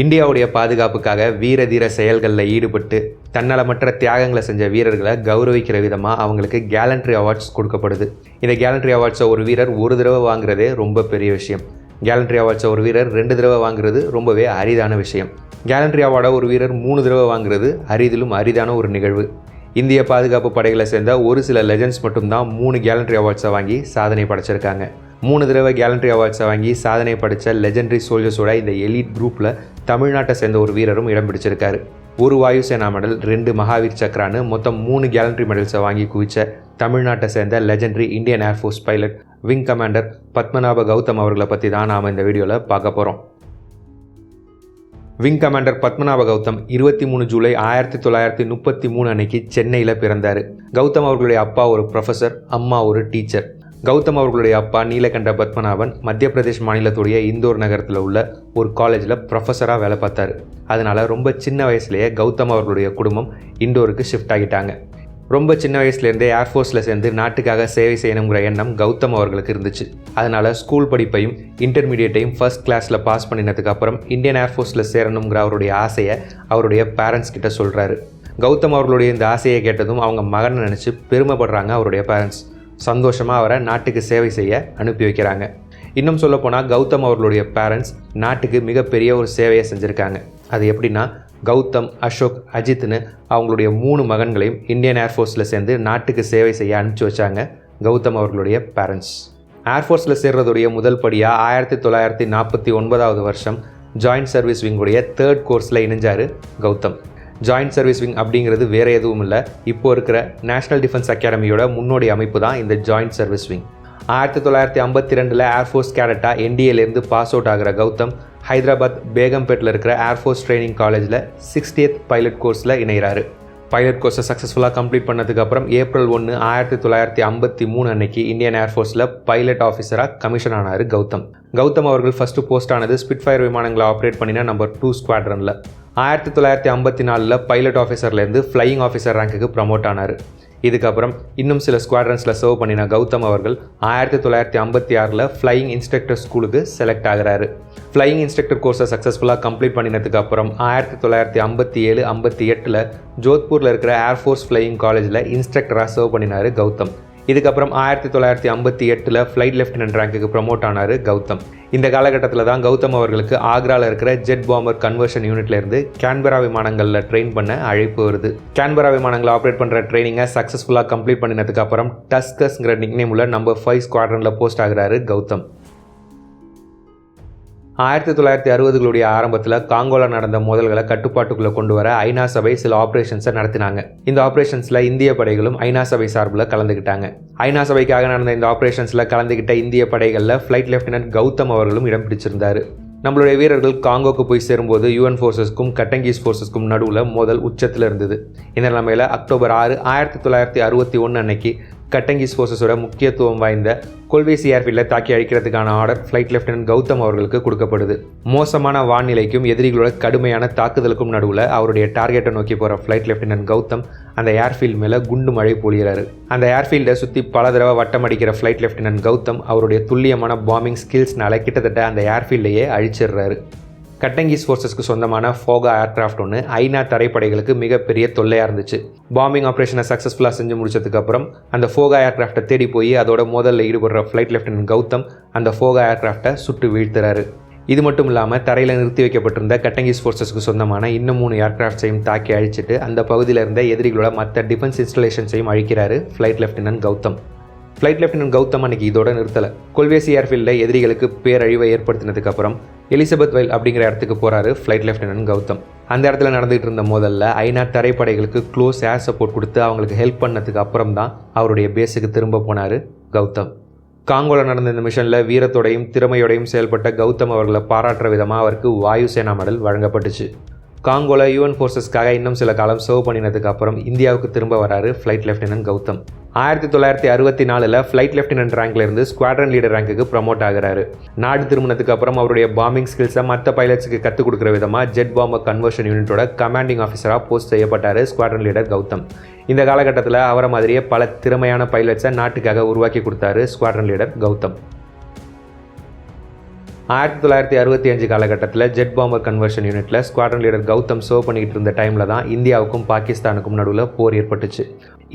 இந்தியாவுடைய பாதுகாப்புக்காக வீர தீர செயல்களில் ஈடுபட்டு தன்னலமற்ற தியாகங்களை செஞ்ச வீரர்களை கௌரவிக்கிற விதமாக அவங்களுக்கு கேலண்ட்ரி அவார்ட்ஸ் கொடுக்கப்படுது. இந்த கேலண்ட்ரி அவார்ட்ஸை ஒரு வீரர் ஒரு தடவை வாங்குறதே ரொம்ப பெரிய விஷயம். கேலண்ட்ரி அவார்ட்ஸை ஒரு வீரர் 2 தடவை வாங்குறது ரொம்பவே அரிதான விஷயம். கேலண்ட்ரி அவார்டை ஒரு வீரர் 3 தடவை வாங்குறது அரிதிலும் அரிதான ஒரு நிகழ்வு. இந்திய பாதுகாப்பு படைகளை சேர்ந்த ஒரு சில லெஜண்ட்ஸ் மட்டும்தான் 3 கேலண்ட்ரி அவார்ட்ஸை வாங்கி சாதனை படைச்சிருக்காங்க. 3 தடவை கேலண்ட்ரி அவார்ட்ஸை வாங்கி சாதனை படைத்த லெஜெண்டரி சோல்ஜர்ஸோட இந்த எலீட் குரூப்பில் தமிழ்நாட்டை சேர்ந்த ஒரு வீரரும் இடம் பிடிச்சிருக்காரு. ஒரு வாயுசேனா மெடல், 2 மகாவீர் சக்ரான்னு மொத்தம் 3 கேலண்ட்ரி மெடல்ஸை வாங்கி குவிச்ச தமிழ்நாட்டை சேர்ந்த legendary Indian Air Force pilot wing commander Padmanabha Gautam அவர்களை பற்றி தான் நாம் இந்த வீடியோவில் பார்க்க போகிறோம். Wing commander Padmanabha Gautam 23 July 1933 அன்னைக்கு சென்னையில் பிறந்தார். கௌதம் அவர்களுடைய அப்பா ஒரு ப்ரொஃபஸர், அம்மா ஒரு டீச்சர். கௌதம் அவர்களுடைய அப்பா நீலகண்ட பத்மநாபன் மத்திய பிரதேஷ் மாநிலத்துடைய இந்தோர் நகரத்தில் உள்ள ஒரு காலேஜில் ப்ரொஃபஸராக வேலை பார்த்தாரு. அதனால் ரொம்ப சின்ன வயசுலேயே கௌதம் அவர்களுடைய குடும்பம் இண்டோருக்கு ஷிஃப்ட் ஆகிட்டாங்க. ரொம்ப சின்ன வயசுலேருந்தே ஏர்ஃபோர்ஸில் சேர்ந்து நாட்டுக்காக சேவை செய்யணுங்கிற எண்ணம் கௌதம் அவர்களுக்கு இருந்துச்சு. அதனால் ஸ்கூல் படிப்பையும் இன்டர்மீடியட்டையும் ஃபர்ஸ்ட் கிளாஸில் பாஸ் பண்ணினதுக்கு அப்புறம் இந்தியன் ஏர்ஃபோர்ஸில் சேரணுங்கிற அவருடைய ஆசையை அவருடைய பேரண்ட்ஸ் கிட்ட சொல்கிறாரு. கௌதம் அவர்களுடைய இந்த ஆசையை கேட்டதும் அவங்க மகனை நினச்சி பெருமைப்படுறாங்க அவருடைய பேரண்ட்ஸ். சந்தோஷமாக அவரை நாட்டுக்கு சேவை செய்ய அனுப்பி வைக்கிறாங்க. இன்னும் சொல்லப்போனால் கௌதம் அவர்களுடைய பேரண்ட்ஸ் நாட்டுக்கு மிகப்பெரிய ஒரு சேவையை செஞ்சுருக்காங்க. அது எப்படின்னா, கௌதம், அசோக், அஜித்னு அவங்களுடைய 3 மகன்களையும் இந்தியன் ஏர்ஃபோர்ஸில் சேர்ந்து நாட்டுக்கு சேவை செய்ய அனுப்பிச்சி வச்சாங்க கௌதம் அவர்களுடைய பேரண்ட்ஸ். ஏர்ஃபோர்ஸில் சேர்றதுடைய முதல் படியாக 1949 வருஷம் ஜாயிண்ட் சர்வீஸ் விங்குடைய 3rd கோர்ஸில் இணைஞ்சார் கௌதம். ஜாயிண்ட் சர்வீஸ் விங் அப்படிங்கிறது வேறு எதுவும் இல்லை, இப்போ இருக்கிற நேஷனல் டிஃபென்ஸ் அகாடமியோட முன்னோடி அமைப்பு தான் இந்த ஜாயிண்ட் சர்வீஸ் விங். 1952 ஏர்ஃபோர்ஸ் கேடட்டாக என்டிஏலேருந்து பாஸ் அவுட் ஆகிற கௌதம் ஹைதராபாத் பேகம்பேட்டில் இருக்கிற ஏர்ஃபோர்ஸ் ட்ரைனிங் காலேஜில் 60th பைலட் கோர்ஸில் இணைகிறாரு. பைலட் கோர்ஸை சக்ஸஸ்ஃபுல்லாக கம்ப்ளீட் பண்ணதுக்கப்புறம் ஏப்ரல் 1, 1953 அன்னைக்கு இந்தியன் ஏர்ஃபோர்ஸில் பைலட் ஆஃபீஸராக கமிஷன் ஆனார் கௌதம். கௌதம் அவர்கள் ஃபஸ்ட்டு போஸ்ட் ஆனது ஸ்பிட்ஃபயர் விமானங்களை ஆப்ரேட் பண்ணின நம்பர் 2 ஸ்குவாட்ரனில். 1954 பைலட் ஆஃபீஸர்லேருந்து ஃப்ளையிங் ஆஃபீஸர் ரேங்க்குக்கு ப்ரமோட் ஆனார். இதுக்கப்புறம் இன்னும் சில ஸ்குவாட்ரன்ஸில் சர்வ் பண்ணின கௌதம் அவர்கள் 1956 ஃப்ளையிங் இன்ஸ்ட்ரக்டர் ஸ்கூலுக்கு செலக்ட் ஆகிறாரு. ஃப்ளையிங் இன்ஸ்ட்ரக்டர் கோர்ஸை சக்ஸஸ்ஃபுல்லாக கம்ப்ளீட் பண்ணினதுக்கு அப்புறம் 1957-58 ஜோத்பூரில் இருக்கிற ஏர்ஃபோர்ஸ் ஃப்ளையிங் காலேஜில் இன்ஸ்ட்ரக்டராக சர்வ் பண்ணினார் கௌதம். இதுக்கப்புறம் 1958 ஃப்ளைட் லெஃப்டினன்ட் ரேங்க்குக்கு ப்ரமோட் ஆனார் கௌதம். இந்த காலகட்டத்தில் தான் கௌதம் அவர்களுக்கு ஆக்ராவில் இருக்கிற ஜெட் பாம்பர் கன்வர்ஷன் யூனிட்லேருந்து கேன்பரா விமானங்களில் ட்ரெயின் பண்ண அழைப்பு வருது. கேன்பரா விமானங்களை ஆப்ரேட் பண்ணுற ட்ரைனிங்கை சக்ஸஸ்ஃபுல்லாக கம்ப்ளீட் பண்ணினதுக்கு அப்புறம் டஸ்கஸ்ங்கிற நிக்நேம் உள்ள நம்பர் 5 ஸ்குவாட்ரனில் போஸ்ட் ஆகிறாரு கௌதம். 1960களுடைய ஆரம்பத்தில் காங்கோவில் நடந்த மோதல்களை கட்டுப்பாட்டுக்குள்ளே கொண்டு வர ஐநா சபை சில ஆப்ரேஷன்ஸை நடத்தினாங்க. இந்த ஆப்ரேஷன்ஸில் இந்திய படைகளும் ஐநா சபை சார்பில் கலந்துக்கிட்டாங்க. ஐநா சபைக்காக நடந்த இந்த ஆப்ரேஷன்ஸில் கலந்துக்கிட்ட இந்திய படைகளில் ஃப்ளைட் லெஃப்டினன்ட் கௌதம் அவர்களும் இடம் பிடிச்சிருந்தார். நம்மளுடைய வீரர்கள் காங்கோக்கு போய் சேரும்போது யுஎன் ஃபோர்ஸஸ்க்கும் கட்டங்கீஸ் ஃபோர்ஸஸ்க்கும் நடுவில் மோதல் உச்சத்தில் இருந்தது. இந்த நிலைமையில் அக்டோபர் 6, 1961 அன்னைக்கு கட்டங்கீஸ் ஃபோர்ஸஸோட முக்கியத்துவம் வாய்ந்த கொல்வேசி ஏர்ஃபீல்டில் தாக்கி அழிக்கிறதுக்கான ஆர்டர் ஃப்ளைட் லெஃப்டினன்ட் கௌதம் அவர்களுக்கு கொடுக்கப்படுது. மோசமான வானிலைக்கும் எதிரிகளோட கடுமையான தாக்குதலுக்கும் நடுவில் அவருடைய டார்கெட்டை நோக்கி போகிற ஃப்ளைட் லெஃப்டினன்ட் கௌதம் அந்த ஏர்ஃபீல்டு மேலே குண்டு மழை பொழிகிறாரு. அந்த ஏர்ஃபீல்டை சுற்றி பல தடவை வட்டம் அடிக்கிற ஃப்ளைட் லெஃப்டினன்ட் கௌதம் அவருடைய துல்லியமான பாம்பிங் ஸ்கில்ஸ்னால கிட்டத்தட்ட அந்த ஏர்ஃபீல்டையே அழிச்சிடுறாரு. கட்டங்கீஸ் ஃபோர்ஸஸ்க்கு சொந்தமான ஃபோகா ஏர்க்ராஃப்ட் ஒன்று ஐநா தரைப்படைகளுக்கு மிகப்பெரிய தொல்லையாக இருந்துச்சு. பாம்பிங் ஆப்ரேஷனை சக்ஸஸ்ஃபுல்லாக செஞ்சு முடிச்சதுக்கப்புறம் அந்த ஃபோகா ஏர்க்ராஃப்டை தேடி போய் அதோட மோதலில் ஈடுபடுற ஃப்ளைட் லெஃப்டினன்ட் கௌதம் அந்த ஃபோகா ஏர்க்ராஃப்டை சுட்டு வீழ்த்துறாரு. இது மட்டும் இல்லாமல் தரையில் நிறுத்தி வைக்கப்பட்டிருந்த கட்டங்கீஸ் ஃபோர்ஸஸ்க்கு சொந்தமான இன்னும் 3 ஏர்க்ராஃப்ட்ஸையும் தாக்கி அழிச்சிட்டு அந்த பகுதியில் இருந்த எதிரிகளோட மற்ற டிஃபென்ஸ் இன்ஸ்டலேஷன்ஸையும் அழிக்கிறாரு flight lieutenant Gautam. Flight lieutenant Gautam அன்னைக்கு இதோட நிறுத்தலை. கொல்வேசி ஏர்ஃபீல்டில் எதிரிகளுக்கு பேரழிவை ஏற்படுத்தினதுக்கப்புறம் எலிசபெத் வைல் அப்படிங்கிற இடத்துக்கு போகிறாரு ஃப்ளைட் லெஃப்டினன்ட் கௌதம். அந்த இடத்துல நடந்துகிட்டு இருந்த மோதலில் ஐநா தரைப்படைகளுக்கு க்ளோஸ் ஏர் சப்போர்ட் கொடுத்து அவங்களுக்கு ஹெல்ப் பண்ணதுக்கு அப்புறம் தான் அவருடைய பேஸுக்கு திரும்ப போனார் கௌதம். காங்கோவில் நடந்த இந்த மிஷனில் வீரத்தோடையும் திறமையோடையும் செயல்பட்ட கௌதம் அவர்களை பாராட்டுற விதமாக அவருக்கு வாயுசேனா மெடல் வழங்கப்பட்டுச்சு. காங்கோவில் யுஎன் ஃபோர்ஸஸ்க்காக இன்னும் சில காலம் சர்வ் பண்ணினதுக்கு அப்புறம் இந்தியாவுக்கு திரும்ப வராரு flight lieutenant Gautam. 1964 flight lieutenant ரேங்க்லேருந்து ஸ்குவாட்ரன் லீடர் ரேங்க்குக்கு ப்ரமோட் ஆகிறாரு. நாடு திரும்பினதுக்கு அப்புறம் அவருடைய பாம்பிங் ஸ்கில்ஸை மற்ற பைலட்ஸுக்கு கற்றுக் கொடுக்குற விதமாக ஜெட் பாம்பர் கன்வர்ஷன் யூனிட்டோட கமாண்டிங் ஆஃபீஸராக போஸ்ட் செய்யப்பட்டார் ஸ்குவாட்ரன் லீடர் கௌதம். இந்த காலகட்டத்தில் அவரை மாதிரியே பல திறமையான பைலட்ஸை நாட்டுக்காக உருவாக்கி கொடுத்தாரு ஸ்குவாட்ரன் லீடர் கௌதம். 1965 காலகட்டத்தில் ஜெட் பாம்பர் கன்வர்ஷன் யூனிட்டில் ஸ்குவாட்ரன் லீடர் கௌதம் சர்வ் பண்ணிக்கிட்டு இருந்த டைமில் தான் இந்தியாவுக்கும் பாகிஸ்தானுக்கும் நடுவில் போர் ஏற்பட்டுச்சு.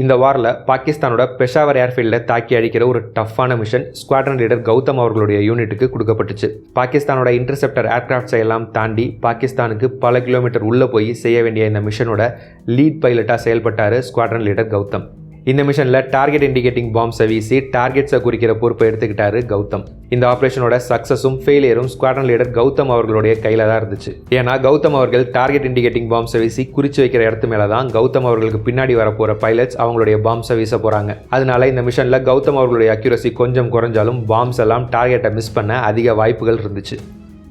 இந்த வாரில் பாகிஸ்தானோட பெஷாவர் ஏர்ஃபீல்டில் தாக்கி அழிக்கிற ஒரு டஃப்பான மிஷன் ஸ்குவாட்ரன் லீடர் கௌதம் அவர்களுடைய யூனிட்டுக்கு கொடுக்கப்பட்டுச்சு. பாகிஸ்தானோட இன்டர்செப்டர் ஏர்கிராஃப்ட்ஸை எல்லாம் தாண்டி பாகிஸ்தானுக்கு பல கிலோமீட்டர் உள்ளே போய் செய்ய வேண்டிய இந்த மிஷனோட லீட் பைலட்டாக செயல்பட்டார் ஸ்குவாட்ரன் லீடர் கௌதம். இந்த மிஷனில் டார்கெட் இண்டிகேட்டிங் பாம்ஸை வீசி டார்கெட்ஸை குறிக்கிற பொறுப்பை எடுத்துக்கிட்டாரு கௌதம். இந்த ஆப்ரேஷனோட சக்ஸஸும் ஃபெயிலியரும் ஸ்குவாட்ரன் லீடர் கௌதம் அவர்களுடைய கையில் தான் இருந்துச்சு. ஏன்னா கௌதம் அவர்கள் டார்கெட் இண்டிகேட்டிங் பாம்ஸை வீசி குறிச்சு வைக்கிற இடத்து மேலே தான் கௌதம் அவர்களுக்கு பின்னாடி வரப்போகிற பைலட்ஸ் அவங்களுடைய பாம்ஸை வீச போகிறாங்க. அதனால இந்த மிஷனில் கௌதம் அவர்களுடைய அக்யூரசி கொஞ்சம் குறைஞ்சாலும் பாம்ஸ் எல்லாம் டார்கெட்டை மிஸ் பண்ண அதிக வாய்ப்புகள் இருந்துச்சு.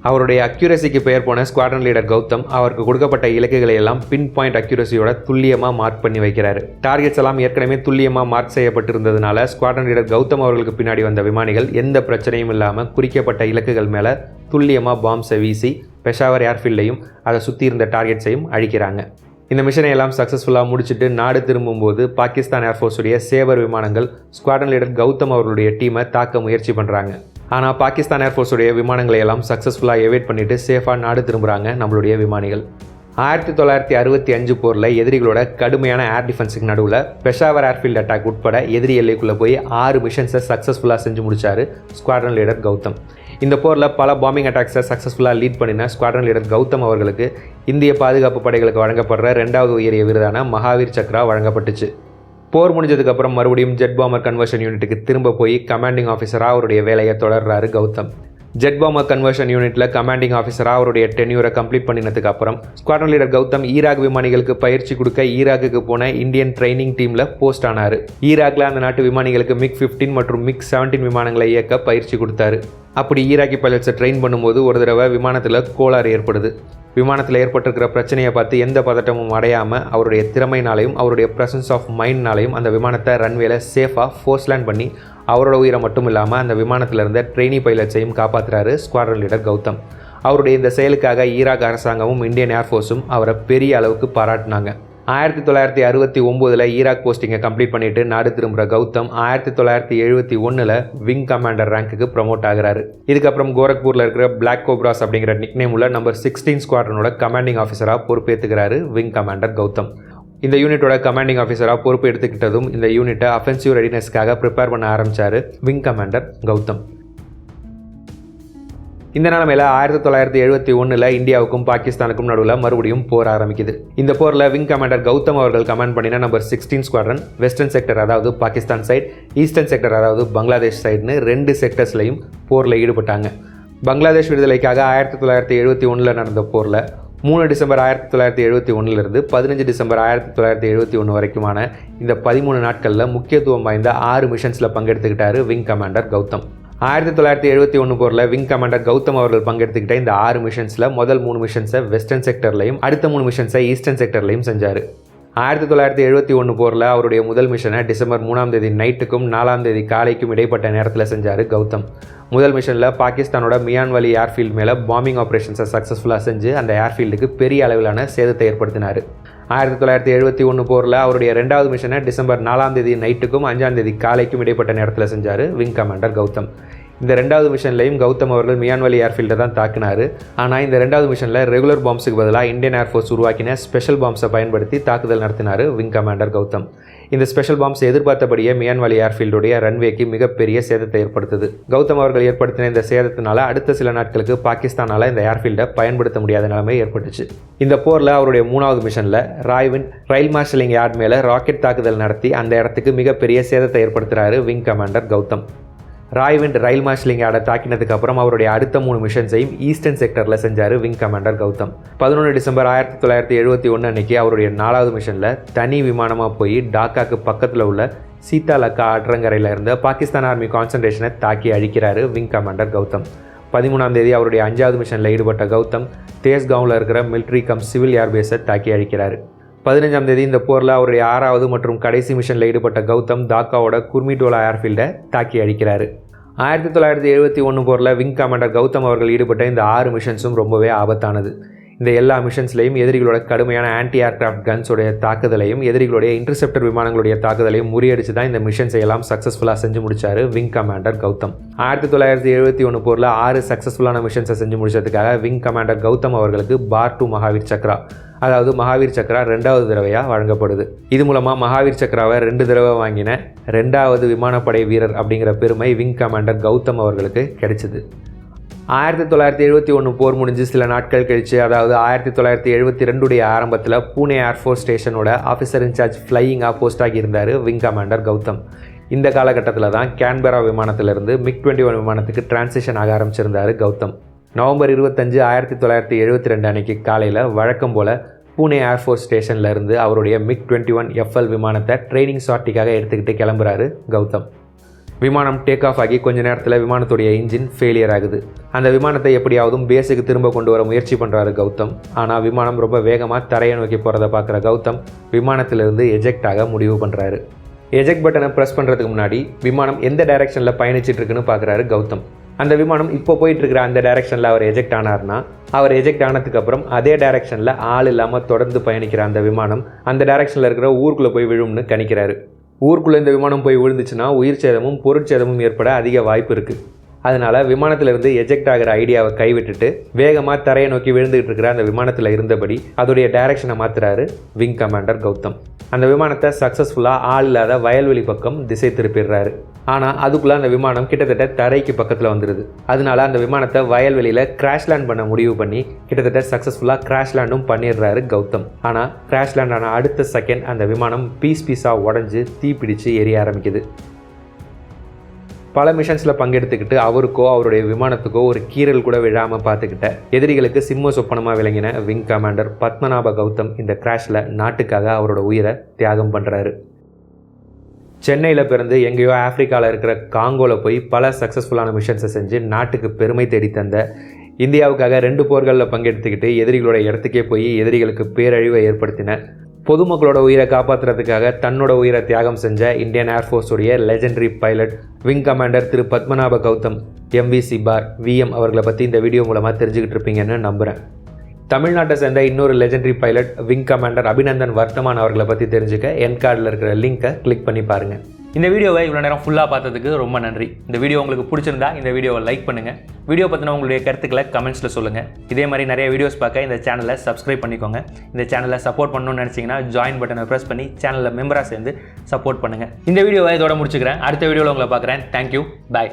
அவருடைய அக்யூரசிக்கு பெயர் போன ஸ்குவாட்ரன் லீடர் கௌதம் அவருக்கு கொடுக்கப்பட்ட இலக்குகளை எல்லாம் பின் பாயிண்ட் அக்யூரசியோட துல்லியமாக மார்க் பண்ணி வைக்கிறாரு. டார்கெட்ஸ் எல்லாம் ஏற்கனவே துல்லியமாக மார்க் செய்யப்பட்டிருந்ததுனால ஸ்குவாட்ரன் லீடர் கௌதம் அவர்களுக்கு பின்னாடி வந்த விமானிகள் எந்த பிரச்சனையும் இல்லாமல் குறிக்கப்பட்ட இலக்குகள் மேலே துல்லியமாக பாம்ஸை வீசி பெஷாவர் ஏர்ஃபீல்டையும் அதை சுற்றி இருந்த டார்கெட்ஸையும் அழிக்கிறாங்க. இந்த மிஷனை எல்லாம் சக்ஸஸ்ஃபுல்லாக முடிச்சுட்டு நாடு திரும்பும்போது பாகிஸ்தான் ஏர்ஃபோர்ஸுடைய சேவர் விமானங்கள் ஸ்குவாட்ரன் லீடர் கௌதம் அவர்களுடைய டீமை தாக்க முயற்சி பண்ணுறாங்க. ஆனால் பாகிஸ்தான் ஏர்ஃபோர்ஸுடைய விமானங்களை எல்லாம் சக்ஸஸ்ஃபுல்லாக எவேட் பண்ணிவிட்டு சேஃபாக நாடு திரும்புகிறாங்க நம்மளுடைய விமானிகள். 1965 போரில் எதிரிகளோட கடுமையான ஏர் டிஃபென்ஸுக்கு நடுவில் பெஷாவர் ஏர்ஃபீல்டு அட்டாக் உட்பட எதிரி எல்லைக்குள்ளே போய் 6 மிஷன்ஸை சக்ஸஸ்ஃபுல்லாக செஞ்சு முடித்தார் ஸ்குவாட்ரன் லீடர் கௌதம். இந்த போரில் பல பாம்பிங் அட்டாக்ஸை சக்ஸஸ்ஃபுல்லாக லீட் பண்ணின ஸ்குவாட்ரன் லீடர் கௌதம் அவர்களுக்கு இந்திய பாதுகாப்பு படைகளுக்கு வழங்கப்படுற 2வது உயரிய விருதான மகாவீர் சக்ரா வழங்கப்பட்டுச்சு. போர் முடிஞ்சதுக்கப்புறம் மறுபடியும் ஜெட் பாம்பர் கன்வர்ஷன் யூனிட்டுக்கு திரும்ப போய் கமாண்டிங் ஆஃபீஸராக அவருடைய வேலையை தொடர்றாரு கௌதம். ஜெட் பாம்பர் கன்வர்ஷன் யூனிட்டில் கமாண்டிங் ஆஃபீஸராக அவருடைய டென்யூரை கம்ப்ளீட் பண்ணினதுக்கு அப்புறம் ஸ்குவாட்ரன் லீடர் கௌதம் ஈராக் விமானிகளுக்கு பயிற்சி கொடுக்க ஈராக்குக்கு போன இந்தியன் ட்ரைனிங் டீமில் போஸ்ட் ஆனார். ஈராக்கில் அந்த நாட்டு விமானிகளுக்கு MiG-15 மற்றும் MiG-17 விமானங்களை இயக்க பயிற்சி கொடுத்தாரு. அப்படி ஈராக்கி பைலட்ஸை ட்ரெயின் பண்ணும்போது ஒரு தடவை விமானத்தில் கோளாறு ஏற்படுது. விமானத்தில் ஏற்பட்டிருக்கிற பிரச்சனையை பார்த்து எந்த பதட்டமும் அடையாமல் அவருடைய திறமையினாலையும் அவருடைய ப்ரெசன்ஸ் ஆஃப் மைண்ட்னாலையும் அந்த விமானத்தை ரன்வேல சேஃபாக ஃபோர்ஸ் லேண்ட் பண்ணி அவரோட உயிரை மட்டும் இல்லாமல் அந்த விமானத்தில் இருந்த ட்ரெயினி பைலட்ஸையும் காப்பாற்றுறாரு ஸ்குவாட்ரன் லீடர் கௌதம். அவருடைய இந்த செயலுக்காக ஈராக் அரசாங்கமும் இந்தியன் ஏர்ஃபோர்ஸும் அவரை பெரிய அளவுக்கு பாராட்டினாங்க. 1969 ஈராக் போஸ்டிங்கை கம்ப்ளீட் பண்ணிட்டு நாடு திரும்புகிற கௌதம் 1971 விங் கமாண்டர் ரேங்க்குக்கு ப்ரமோட் ஆகிறாரு. இதுக்கப்புறம் கோரக்பூரில் இருக்கிற பிளாக் கோப்ராஸ் அப்படிங்கிற நிக்நேம் உள்ள நம்பர் 16 ஸ்குவாட்ரனோட கமாண்டிங் ஆஃபீஸராக பொறுப்பேற்றுக்கிறாரு விங் கமாண்டர் கௌதம். இந்த யூனிட்டோட கமாண்டிங் ஆஃபீஸராக பொறுப்பு எடுத்துக்கிட்டதும் இந்த யூனிட்டை அஃபென்சிவ் ரெடினஸ்க்காக ப்ரிப்பேர் பண்ண ஆரம்பித்தார் விங் கமாண்டர் கௌதம். இந்த நிலைமையில் 1971 இந்தியாவுக்கும் பாகிஸ்தானுக்கும் நடுவில் மறுபடியும் போர் ஆரம்பிக்குது. இந்த போரில் விங் கமாண்டர் கௌதம் அவர்கள் கமாண்ட் பண்ணின நம்பர் 16 ஸ்குவாட்ரன் வெஸ்டர்ன் செக்டர் அதாவது பாகிஸ்தான் சைட், ஈஸ்டர்ன் செக்டர் அதாவது பங்களாதேஷ் சைடுன்னு 2 செக்டர்ஸ்லையும் போரில் ஈடுபட்டாங்க. பங்களாதேஷ் விடுதலைக்காக 1971 நடந்த போரில் 3 டிசம்பர் 1971 15 டிசம்பர் 1971 வரைக்குமான இந்த 13 நாட்களில் முக்கியத்துவம் வாய்ந்த 6 மிஷன்ஸில் பங்கெடுத்துக்கிட்டாரு விங் கமாண்டர் கௌதம். 1971 போரில் விங் கமாண்டர் கௌதம் அவர்கள் பங்கெடுத்துக்கிட்ட இந்த 6 மிஷன்ஸில் முதல் 3 மிஷன்ஸை வெஸ்டர்ன் செக்டர்லையும் அடுத்த 3 மிஷன்ஸை ஈஸ்டர்ன் செக்டர்லையும் செஞ்சார். 1971 போரில் அவருடைய முதல் மிஷனை டிசம்பர் 3ஆம் தேதி நைட்டுக்கும் 4ஆம் தேதி காலைக்கும் இடைப்பட்ட நேரத்தில் செஞ்சார் கௌதம். முதல் மிஷனில் பாகிஸ்தானோட மியான்வலி ஏர்ஃபீல்டு மேலே பாம்பிங் ஆப்ரேஷன்ஸை சக்ஸஸ்ஃபுல்லாக செஞ்சு அந்த ஏர்ஃபீல்டுக்கு பெரிய அளவிலான சேதத்தை ஏற்படுத்தினார். 1971 போரில் அவருடைய 2வது மிஷனை டிசம்பர் 4ஆம் தேதி நைட்டுக்கும் 5ஆம் தேதி காலைக்கும் இடைப்பட்ட நேரத்தில் செஞ்சார் விங் கமாண்டர் கௌதம். இந்த 2வது மிஷன்லையும் கௌதம் அவர்கள் மியான்வலி ஏர்ஃபீல்டை தான் தாக்குனார். ஆனால் இந்த 2வது மிஷனில் ரெகுலர் பாம்ஸுக்கு பதிலாக இந்தியன் ஏர்ஃபோர்ஸ் உருவாக்கின ஸ்பெஷல் பாம்ஸை பயன்படுத்தி தாக்குதல் நடத்தினார் விங் கமாண்டர் கௌதம். இந்த ஸ்பெஷல் பாம்ஸ் எதிர்பார்த்தபடியே மியான்வலி ஏர்ஃபீல்டுடைய ரன்வேக்கு மிகப்பெரிய சேதத்தை ஏற்படுத்துது. கௌதம் அவர்கள் ஏற்படுத்தின இந்த சேதத்தினால அடுத்த சில நாட்களுக்கு பாகிஸ்தானால் இந்த ஏர்ஃபீல்டை பயன்படுத்த முடியாத நிலைமை ஏற்பட்டுச்சு. இந்த போரில் அவருடைய 3வது மிஷனில் ராய்வின் ரயில் மார்ஷலிங் யார்ட் மேலே ராக்கெட் தாக்குதல் நடத்தி அந்த இடத்துக்கு மிகப்பெரிய சேதத்தை ஏற்படுத்துகிறாரு விங் கமாண்டர் கௌதம். ராய்வின் ரயில் மார்ஷலிங் யார்டை தாக்கினதுக்கு அப்புறம் அவருடைய அடுத்த 3 மிஷன்ஸையும் ஈஸ்டர்ன் செக்டரில் செஞ்சார் விங் கமாண்டர் கௌதம். 11 டிசம்பர் 1971 அன்னைக்கு அவருடைய 4வது மிஷனில் தனி விமானமாக போய் டாக்காக்கு பக்கத்தில் உள்ள சீதாலக்கா ஆற்றங்கரையில் இருந்த பாகிஸ்தான் ஆர்மி கான்சன்ட்ரேஷனை தாக்கி அழிக்கிறாரு விங் கமாண்டர் கௌதம். 13ஆம் தேதி அவருடைய 5வது மிஷனில் ஈடுபட்ட கௌதம் தேஸ்காவில் இருக்கிற மிலிட்ரி கம் சிவில் ஏர்பேஸை தாக்கி அழிக்கிறார். 15ஆம் தேதி இந்த போரில் அவருடைய 6வது மற்றும் கடைசி மிஷனில் ஈடுபட்ட கௌதம் தாக்காவோட குர்மிடோலா ஏர்ஃபீல்டை தாக்கி அழிக்கிறார். 1971 போரில் விங் கமாண்டர் கௌதம் அவர்கள் ஈடுபட்ட இந்த 6 மிஷன்ஸும் ரொம்பவே ஆபத்தானது. இந்த எல்லா மிஷன்ஸ்லையும் எதிரிகளோட கடுமையான ஆன்டி ஏர்கிராஃப்ட் கன்ஸோடைய தாக்குதலையும் எதிரிகளுடைய இன்டர்செப்டர் விமானங்களுடைய தாக்குதலையும் முறியடிச்சு தான் இந்த மிஷன்ஸை எல்லாம் சக்ஸஸ்ஃபுல்லாக செஞ்சு முடிச்சாரு விங் கமாண்டர் கௌதம். 1971 போரில் 6 சக்ஸஸ்ஃபுல்லான மிஷன்ஸை செஞ்சு முடிச்சதுக்காக விங் கமாண்டர் கௌதம் அவர்களுக்கு பார் 2 மகாவீர் சக்ரா, அதாவது மகாவீர் சக்ரா 2வது தடவையாக வழங்கப்படுது. இது மூலமாக மகாவீர் சக்ராவை 2 தடவை வாங்கின 2வது விமானப்படை வீரர் அப்படிங்கிற பெருமை விங் கமாண்டர் கௌதம் அவர்களுக்கு கிடைச்சிது. 1971 போர் முடிஞ்சு சில நாட்கள் கழிச்சு, அதாவது 1972 ஆரம்பத்தில் பூனே ஏர்ஃபோர்ஸ் ஸ்டேஷனோட ஆஃபீஸர் இன்சார்ஜ் ஃப்ளையிங்காக போஸ்ட் ஆகியிருந்தார் விங் கமாண்டர் கௌதம். இந்த காலகட்டத்தில் தான் கேன்பெரா விமானத்திலிருந்து MiG-21 விமானத்துக்கு டிரான்சிஷன் ஆக ஆரம்பிச்சிருந்தார் கௌதம். நவம்பர் 25, 1972 அன்னைக்கு காலையில் வழக்கம் போல் பூனே ஏர்ஃபோர்ஸ் ஸ்டேஷனில் இருந்து அவருடைய MiG-21 FL விமானத்தை ட்ரைனிங் சார்ட்டிக்காக எடுத்துக்கிட்டு கிளம்புறாரு கௌதம். விமானம் டேக் ஆஃப் ஆகி கொஞ்ச நேரத்தில் விமானத்துடைய இன்ஜின் ஃபெயிலியர் ஆகுது. அந்த விமானத்தை எப்படியாவதும் பேஸுக்கு திரும்ப கொண்டு வர முயற்சி பண்ணுறாரு கௌதம். ஆனால் விமானம் ரொம்ப வேகமாக தரையை நோக்கி போகிறத பார்க்குற கௌதம் விமானத்திலிருந்து எஜெக்ட் ஆக முடிவு பண்ணுறாரு. எஜெக்ட் பட்டனை ப்ரெஸ் பண்ணுறதுக்கு முன்னாடி விமானம் எந்த டைரெக்ஷனில் பயணிச்சிட்டு இருக்குன்னு பார்க்குறாரு கௌதம். அந்த விமானம் இப்போ போயிட்டுருக்கிற அந்த டைரெக்ஷனில் அவர் எஜெக்ட் ஆனார்னா, அவர் எஜெக்ட் ஆனதுக்கப்புறம் அதே டைரெக்ஷனில் ஆள் இல்லாமல் தொடர்ந்து பயணிக்கிற அந்த விமானம் அந்த டைரெக்ஷனில் இருக்கிற ஊருக்குள்ளே போய் விழும்னு கணிக்கிறாரு. ஊருக்குள்ளே இந்த விமானம் போய் விழுந்துச்சுன்னா உயிர் சேதமும் பொருட்சேதமும் ஏற்பட அதிக வாய்ப்பு இருக்குது. அதனால் விமானத்திலிருந்து எஜெக்ட் ஆகிற ஐடியாவை கைவிட்டுட்டு வேகமாக தரையை நோக்கி விழுந்துகிட்டு இருக்கிற அந்த விமானத்தில் இருந்தபடி அதோடைய டைரக்ஷனை மாற்றுறாரு விங் கமாண்டர் கௌதம். அந்த விமானத்தை சக்ஸஸ்ஃபுல்லாக ஆள் இல்லாத வயல்வெளி பக்கம் திசை திருப்பிடுறாரு. ஆனால் அதுக்குள்ளே அந்த விமானம் கிட்டத்தட்ட தரைக்கு பக்கத்தில் வந்துடுது. அதனால அந்த விமானத்தை வயல்வெளியில் கிராஷ் லேண்ட் பண்ண முடிவு பண்ணி கிட்டத்தட்ட சக்ஸஸ்ஃபுல்லாக கிராஷ் லேண்டும் பண்ணிடுறாரு கௌதம். ஆனால் கிராஷ் லேண்ட் ஆன அடுத்த செகண்ட் அந்த விமானம் பீஸாக உடஞ்சி தீப்பிடிச்சு எரிய ஆரம்பிக்குது. பல மிஷன்ஸில் பங்கெடுத்துக்கிட்டு அவருக்கோ அவருடைய விமானத்துக்கோ ஒரு கீறல் கூட விழாமல் பார்த்துக்கிட்ட எதிரிகளுக்கு சிம்ம சொப்பனமாக விளங்கின விங் கமாண்டர் பத்மநாப கௌதம் இந்த கிராஷில் நாட்டுக்காக அவரோட உயிரை தியாகம் பண்ணுறாரு. சென்னையில் பிறந்து எங்கேயோ ஆஃப்ரிக்காவில் இருக்கிற காங்கோவில் போய் பல சக்ஸஸ்ஃபுல்லான மிஷன்ஸை செஞ்சு நாட்டுக்கு பெருமை தேடி தந்த, இந்தியாவுக்காக 2 போர்களில் பங்கெடுத்துக்கிட்டு எதிரிகளோட இடத்துக்கே போய் எதிரிகளுக்கு பேரழிவை ஏற்படுத்தின, பொதுமக்களோட உயிரை காப்பாற்றுறதுக்காக தன்னோட உயிரை தியாகம் செஞ்ச இந்தியன் ஏர்ஃபோர்ஸுடைய legendary pilot wing commander Thiru Padmanabha Gautam MVC bar VM அவர்களை பற்றி இந்த வீடியோ மூலமாக தெரிஞ்சுக்கிட்டு இருப்பீங்கன்னு நம்புகிறேன். தமிழ்நாட்டை சேர்ந்த இன்னொரு legendary pilot wing commander Abhinandan Vardhaman அவர்களை பற்றி தெரிஞ்சுக்க என் கார்டில் இருக்கிற லிங்கை கிளிக் பண்ணி பாருங்கள். இந்த வீடியோவை இவ்வளோ நேரம் ஃபுல்லாக பார்த்ததுக்கு ரொம்ப நன்றி. இந்த வீடியோ உங்களுக்கு பிடிச்சிருந்தா இந்த வீடியோவை லைக் பண்ணுங்கள். வீடியோ பற்றின உங்களுடைய கருத்துக்களை கமெண்ட்ஸில் சொல்லுங்கள். இதே மாதிரி நிறைய வீடியோஸ் பார்க்க இந்த சேனலை சப்ஸ்கிரைப் பண்ணிக்கோங்க. இந்த சேனலை சப்போர்ட் பண்ணணும்னு நினச்சிங்கன்னா ஜாயின் பட்டனை ப்ரெஸ் பண்ணி சேனலில் மெம்பராக சேர்ந்து சப்போர்ட் பண்ணுங்கள். இந்த வீடியோவை இதோட முடிச்சுக்கிறேன். அடுத்த வீடியோவில் உங்களை பார்க்குறேன். தேங்க்யூ, பாய்.